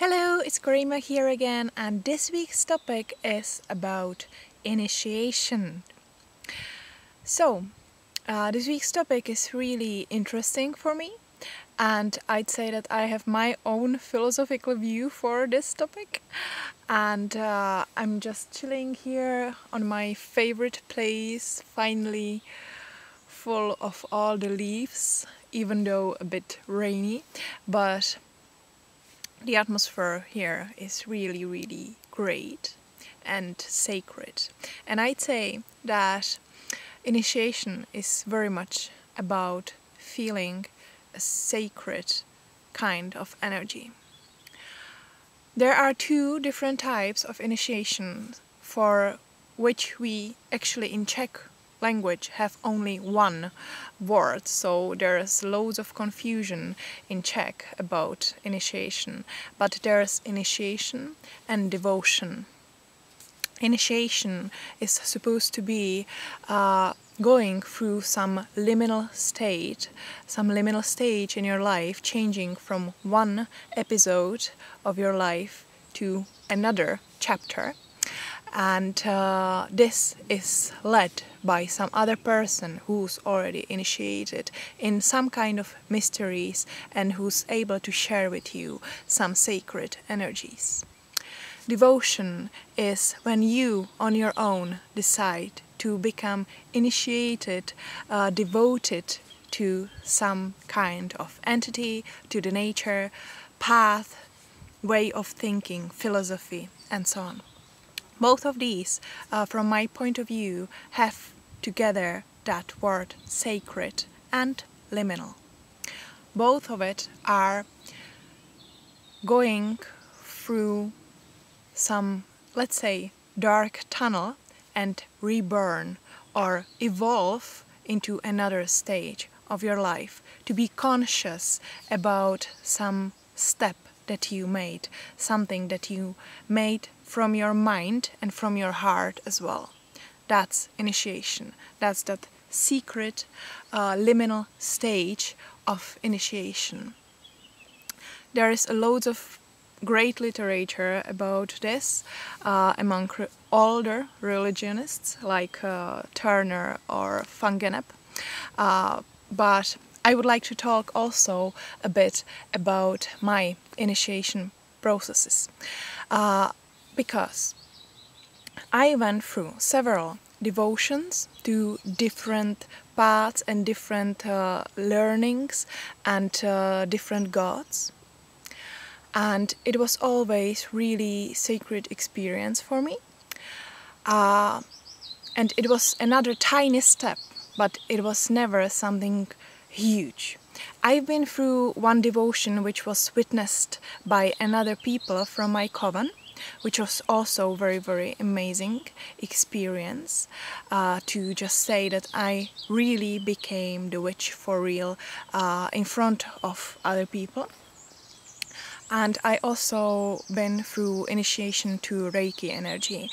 Hello, it's Coreyemmah here again, and this week's topic is about initiation. So, this week's topic is really interesting for me, and I'd say that I have my own philosophical view for this topic. And I'm just chilling here on my favorite place, finally full of all the leaves, even though a bit rainy, but the atmosphere here is really great and sacred. And I'd say that initiation is very much about feeling a sacred kind of energy. There are two different types of initiation for which we actually in Czech language have only one word, so there's loads of confusion in Czech about initiation, but there's initiation and devotion. Initiation is supposed to be going through some liminal stage in your life, changing from one episode of your life to another chapter. And this is led by some other person who's already initiated in some kind of mysteries and who's able to share with you some sacred energies. Devotion is when you on your own decide to become initiated, devoted to some kind of entity, to the nature, path, way of thinking, philosophy, and so on. Both of these, from my point of view, have together that word sacred and liminal. Both of it are going through some, let's say, dark tunnel and reburn or evolve into another stage of your life, to be conscious about some step that you made, something that you made from your mind and from your heart as well. That's initiation. That's that secret liminal stage of initiation. There is loads of great literature about this among older religionists like Turner or Fangenep, but I would like to talk also a bit about my initiation processes, because I went through several devotions to different paths and different learnings and different gods. And it was always really sacred experience for me. And it was another tiny step, but it was never something huge. I've been through one devotion which was witnessed by another people from my coven, which was also very amazing experience, to just say that I really became the witch for real in front of other people. And I also been through initiation to Reiki energy,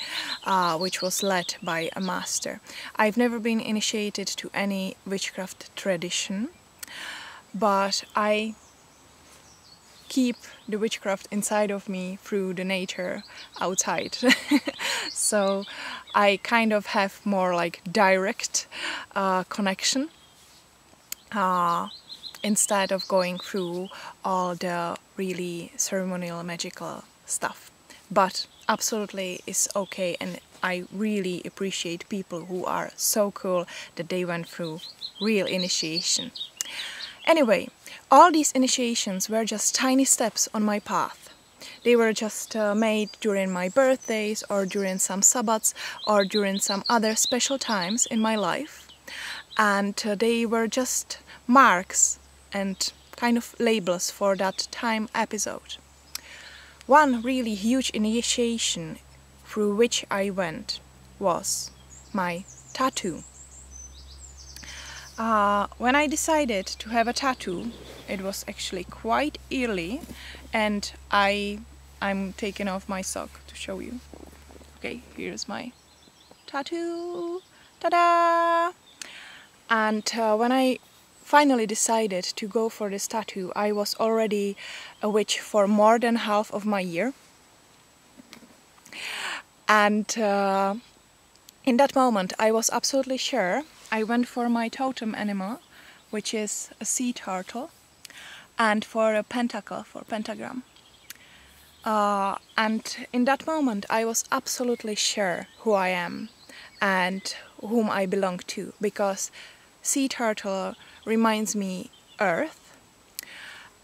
which was led by a master. I've never been initiated to any witchcraft tradition, but I keep the witchcraft inside of me through the nature outside. So I kind of have more like direct connection instead of going through all the really ceremonial magical stuff. But absolutely is okay, and I really appreciate people who are so cool that they went through real initiation. Anyway, all these initiations were just tiny steps on my path. They were just made during my birthdays or during some Sabbats or during some other special times in my life. And they were just marks and kind of labels for that time episode. One really huge initiation through which I went was my tattoo. When I decided to have a tattoo, it was actually quite early, and I'm taking off my sock to show you. Okay, here's my tattoo. Ta-da! And when I finally decided to go for this tattoo, I was already a witch for more than half of my year. And in that moment I was absolutely sure. I went for my totem animal, which is a sea turtle, and for a pentacle, for pentagram. And in that moment I was absolutely sure who I am and whom I belong to, because sea turtle reminds me Earth,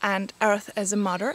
and Earth as a mother.